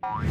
Hello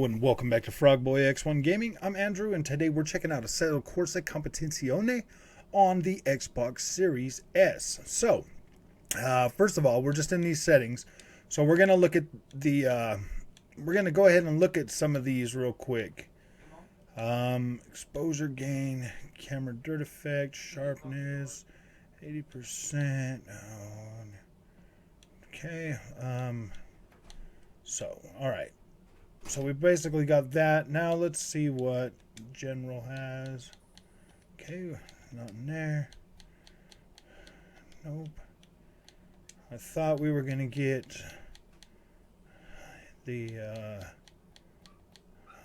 and welcome back to Frogboy X1 Gaming. I'm Andrew and today we're checking out Assetto Corsa Competizione on the Xbox Series S. So, first of all, we're just in these settings. So we're going to look at we're going to go ahead and look at some of these real quick. Exposure gain, camera dirt effect, sharpness, 80%. Okay. Alright. So we basically got that. Now let's see what general has. Okay, nothing there. Nope. I thought we were gonna get the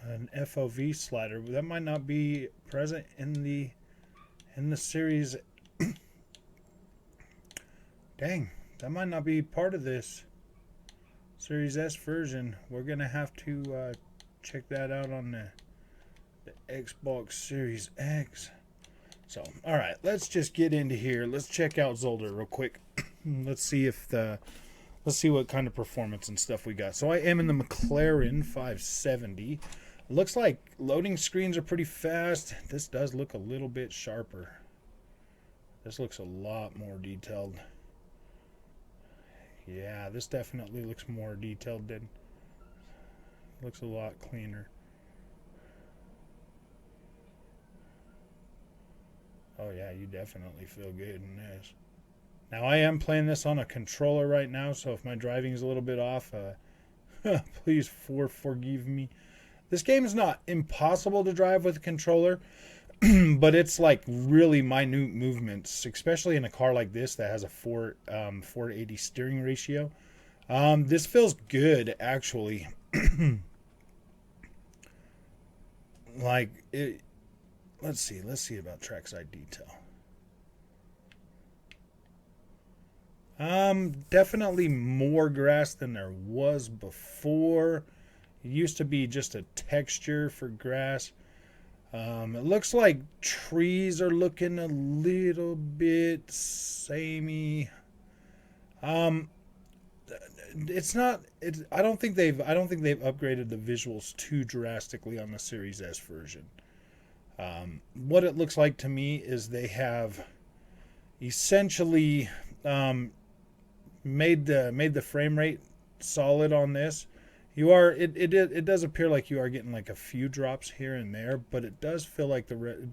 an FOV slider, but that might not be present in the series. Dang, that might not be part of this Series S version. We're gonna have to check that out on the Xbox Series X. So, all right, let's just get into here. Let's check out Zolder real quick. Let's see what kind of performance and stuff we got. So I am in the McLaren 570. Looks like loading screens are pretty fast. This does look a little bit sharper. This looks a lot more detailed. Yeah, this definitely looks more detailed than looks a lot cleaner. Oh yeah, you definitely feel good in this. Now I am playing this on a controller right now, so if my driving is a little bit off, please forgive me. This game is not impossible to drive with a controller, but it's like really minute movements, especially in a car like this that has a 480 steering ratio. This feels good, actually. Like it. Let's see about trackside detail. Definitely more grass than there was before. It used to be just a texture for grass. It looks like trees are looking a little bit samey. It's not. I don't think they've upgraded the visuals too drastically on the Series S version. What it looks like to me is they have essentially made the frame rate solid on this. It does appear like you are getting like a few drops here and there, but it does feel like it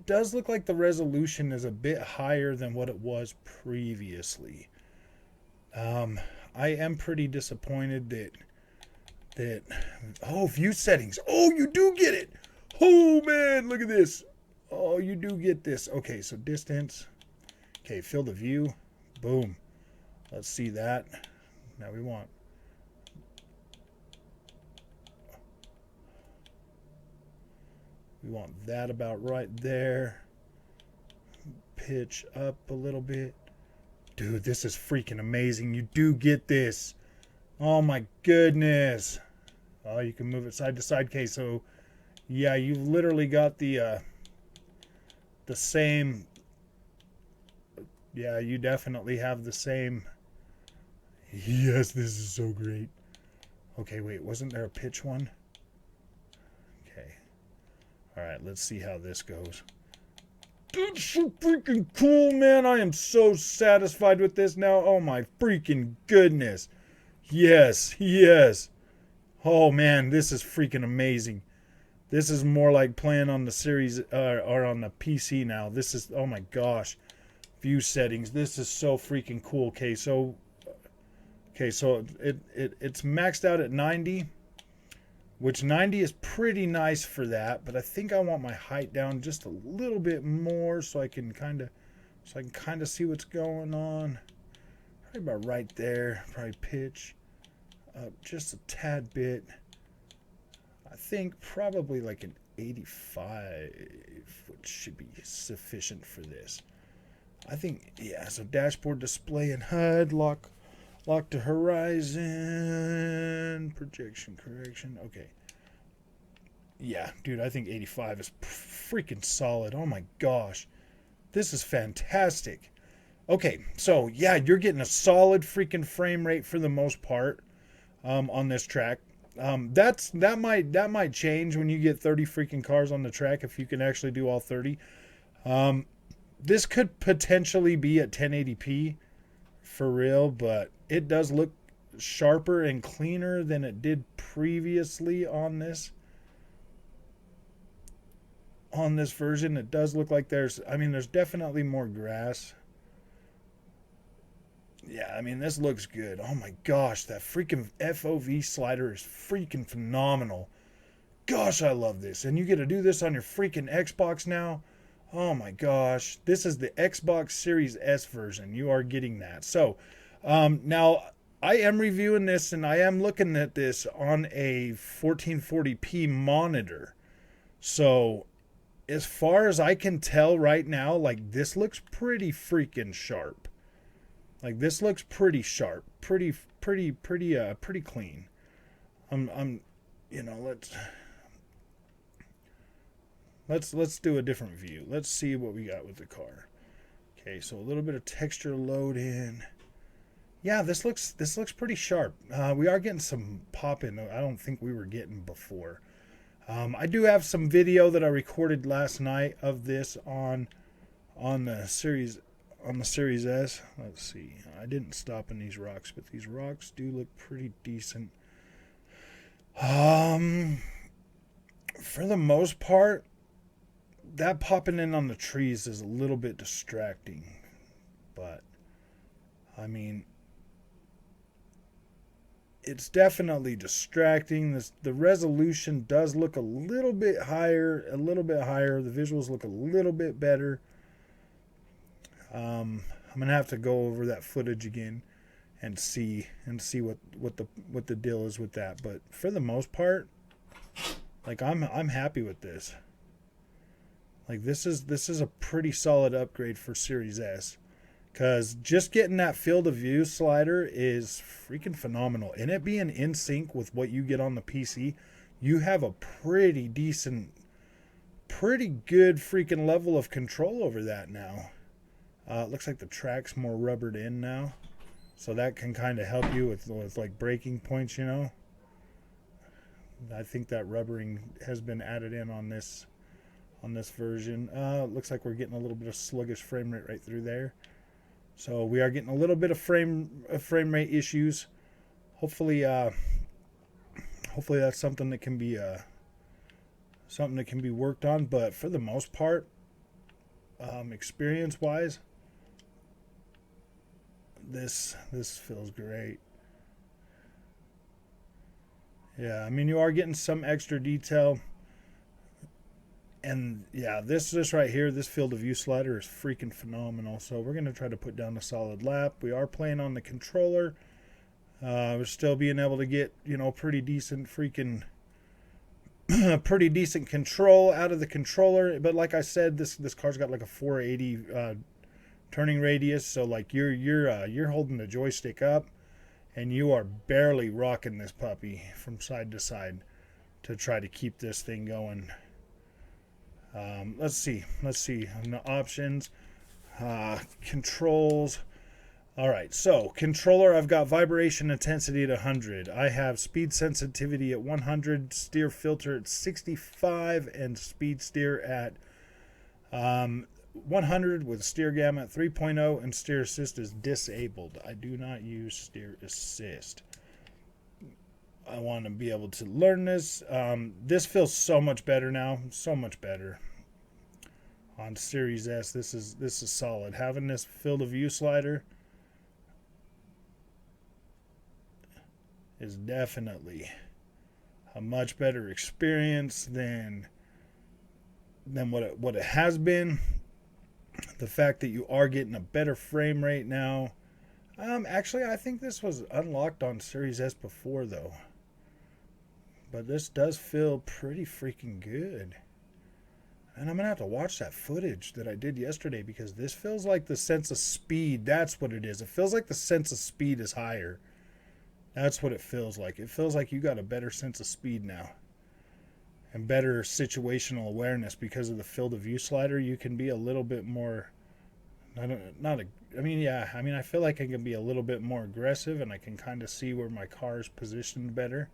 does look like the resolution is a bit higher than what it was previously. I am pretty disappointed that view settings. Oh, you do get it. Oh man, look at this. Oh, you do get this. Okay, so distance. Okay, field of view. Boom. Let's see that. Now we want that about right there. Pitch up a little bit. Dude, this is freaking amazing. You do get this. Oh my goodness. Oh, you can move it side to side. Okay, so yeah, you've literally got the same. Yeah, you definitely have the same. Yes, this is so great. Okay, wait, wasn't there a pitch one? Okay. All right, let's see how this goes. That's so freaking cool, man. I am so satisfied with this now. Oh my freaking goodness. Yes, yes. Oh man, this is freaking amazing. This is more like playing on the series or on the PC now. This is, oh my gosh. View settings. This is so freaking cool. Okay, so it's maxed out at 90, which 90 is pretty nice for that, but I think I want my height down just a little bit more so I can kind of see what's going on. Probably about right there. Probably pitch up just a tad bit. I think probably like an 85, which should be sufficient for this. I think, yeah, so dashboard display and HUD, lock to horizon, projection correction. Okay. Yeah, dude, I think 85 is freaking solid. Oh my gosh. This is fantastic. Okay, so yeah, you're getting a solid freaking frame rate for the most part on this track. That might change when you get 30 freaking cars on the track if you can actually do all 30. Um, this could potentially be at 1080p for real, but it does look sharper and cleaner than it did previously on this version. It does look like there's definitely more grass. Yeah, I mean, this looks good. Oh my gosh, that freaking FOV slider is freaking phenomenal. Gosh, I love this. And you get to do this on your freaking Xbox now. Oh my gosh. This is the Xbox Series S version. You are getting that. So, now I am reviewing this and I am looking at this on a 1440p monitor. So, as far as I can tell right now, like this looks pretty freaking sharp. Like this looks pretty sharp, pretty clean. I'm, you know, let's do a different view. Let's see what we got with the car. Okay, so a little bit of texture load in. Yeah, this looks pretty sharp. We are getting some pop in that I don't think we were getting before. I do have some video that I recorded last night of this on the Series S. Let's see. I didn't stop in these rocks, but these rocks do look pretty decent. For the most part, that popping in on the trees is a little bit distracting, but I mean, it's definitely distracting. The resolution does look a little bit higher. The visuals look a little bit better. I'm gonna have to go over that footage again and see what the deal is with that. But for the most part, like I'm happy with this. Like this is a pretty solid upgrade for Series S. Because just getting that field of view slider is freaking phenomenal. And it being in sync with what you get on the PC, you have a pretty good freaking level of control over that now. It looks like the track's more rubbered in now. So that can kind of help you with like braking points, you know. I think that rubbering has been added in on this version. Looks like we're getting a little bit of sluggish frame rate right through there. So we are getting a little bit of frame rate issues. Hopefully that's something that can be worked on. But for the most part, experience wise, this feels great. Yeah, I mean you are getting some extra detail. And yeah, this right here, this field of view slider is freaking phenomenal. So we're going to try to put down a solid lap. We are playing on the controller. We're still being able to get, pretty decent control out of the controller. But like I said, this car's got like a 480 turning radius. So like you're holding the joystick up and you are barely rocking this puppy from side to side to try to keep this thing going. Let's see on the options, controls. All right, so controller, I've got vibration intensity at 100. I have speed sensitivity at 100, steer filter at 65, and speed steer at 100 with steer gamma at 3.0, and steer assist is disabled. I do not use steer assist. I want to be able to learn this. This feels so much better now. So much better. On Series S, this is solid. Having this field of view slider is definitely a much better experience than what it has been. The fact that you are getting a better frame rate now. Actually, I think this was unlocked on Series S before though. But this does feel pretty freaking good. And I'm going to have to watch that footage that I did yesterday because this feels like the sense of speed. That's what it is. It feels like the sense of speed is higher. That's what it feels like. It feels like you got a better sense of speed now. And better situational awareness because of the field of view slider. You can be a little bit more I don't, not a, I mean, yeah, I mean, I feel like I can be a little bit more aggressive and I can kind of see where my car is positioned better.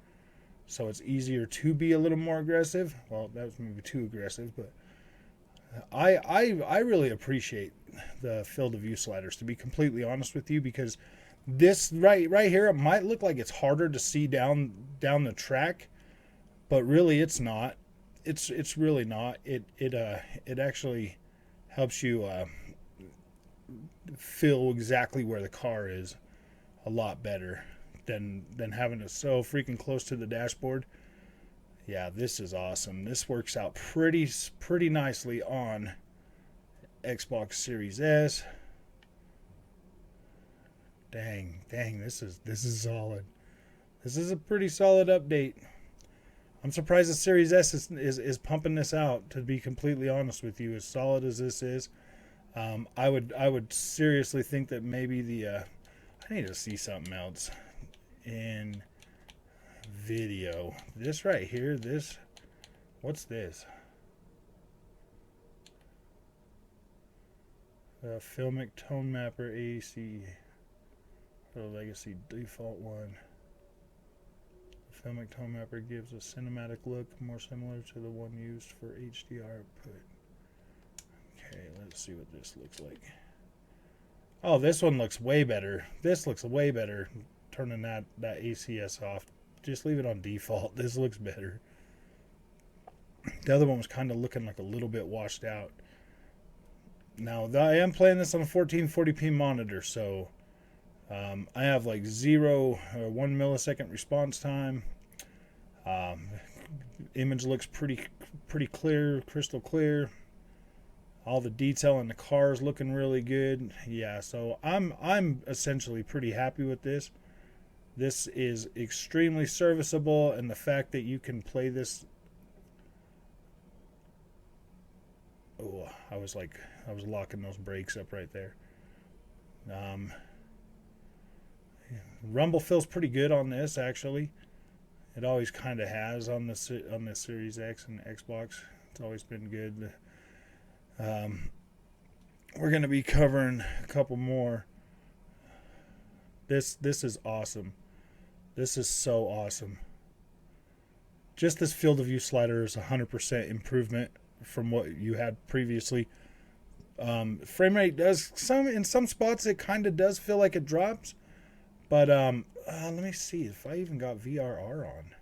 So it's easier to be a little more aggressive. Well, that was maybe too aggressive, but I really appreciate the field of view sliders, to be completely honest with you, because this right here, it might look like it's harder to see down the track, but really it's not. It's really not. It actually helps you feel exactly where the car is a lot better than having it so freaking close to the dashboard. Yeah, this is awesome. This works out pretty nicely on Xbox Series S. Dang, this is solid. This is a pretty solid update. I'm surprised the Series S is pumping this out, to be completely honest with you. As solid as this is, I would seriously think that maybe I need to see something else in video. This right here, what's this? Filmic Tone Mapper AC Legacy Default 1. The Filmic Tone Mapper gives a cinematic look more similar to the one used for HDR output. Okay, let's see what this looks like. Oh, this one looks way better. This looks way better. Turning that ACS off. Just leave it on default. This looks better. The other one was kind of looking like a little bit washed out. Now, I am playing this on a 1440p monitor, so I have like 0 or 1 millisecond response time. Image looks pretty clear, crystal clear. All the detail in the car is looking really good. Yeah, so I'm essentially pretty happy with this. This is extremely serviceable, and the fact that you can play this. Oh, I was locking those brakes up right there. Rumble feels pretty good on this, actually. It always kind of has on the Series X and Xbox. It's always been good. We're going to be covering a couple more. This is awesome. This is so awesome. Just this field of view slider is 100% improvement from what you had previously. Frame rate does in some spots it kind of does feel like it drops, but let me see if I even got VRR on.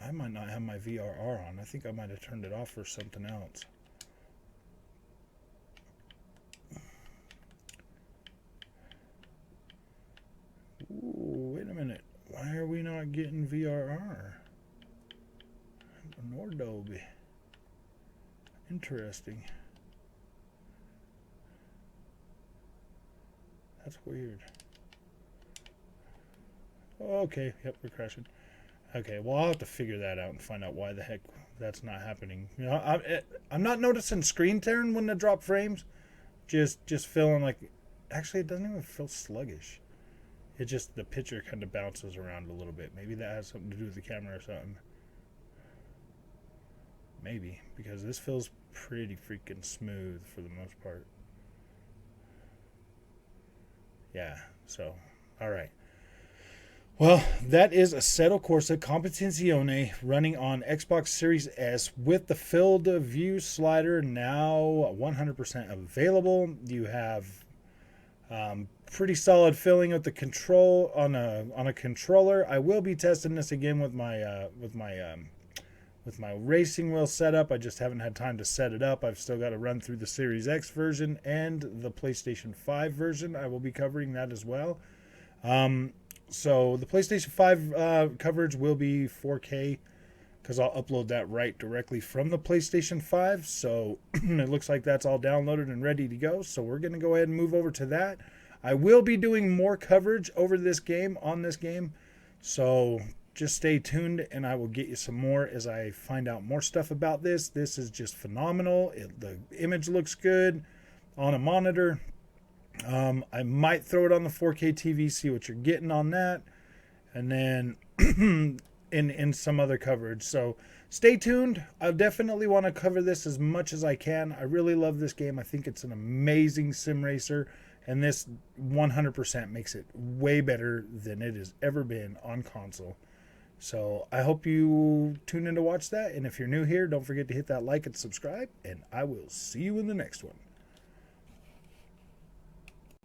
I might not have my VRR on. I think I might have turned it off for something else. Ooh, wait a minute. Why are we not getting VRR? Nor Dolby. Interesting. That's weird. Okay, yep, we're crashing. Okay, well, I'll have to figure that out and find out why the heck that's not happening. You know, I'm not noticing screen tearing when I drop frames. Just feeling like, actually, it doesn't even feel sluggish. It just, the picture kind of bounces around a little bit. Maybe that has something to do with the camera or something. Maybe, because this feels pretty freaking smooth for the most part. Yeah, so, alright. Well, that is Assetto Corsa Competizione running on Xbox Series S with the field of view slider now 100% available. You have pretty solid filling with the control on a controller. I will be testing this again with my racing wheel setup. I just haven't had time to set it up. I've still got to run through the Series X version and the PlayStation 5 version. I will be covering that as well. So the PlayStation 5 coverage will be 4K because I'll upload that right directly from the PlayStation 5. So it looks like that's all downloaded and ready to go. So we're going to go ahead and move over to that. I will be doing more coverage over this game, on this game. So just stay tuned and I will get you some more as I find out more stuff about this. This is just phenomenal. The image looks good on a monitor. I might throw it on the 4K TV, see what you're getting on that, and then in some other coverage. So stay tuned. I definitely want to cover this as much as I can. I really love this game. I think it's an amazing sim racer, and this 100% makes it way better than it has ever been on console. So I hope you tune in to watch that. And if you're new here, don't forget to hit that like and subscribe. And I will see you in the next one.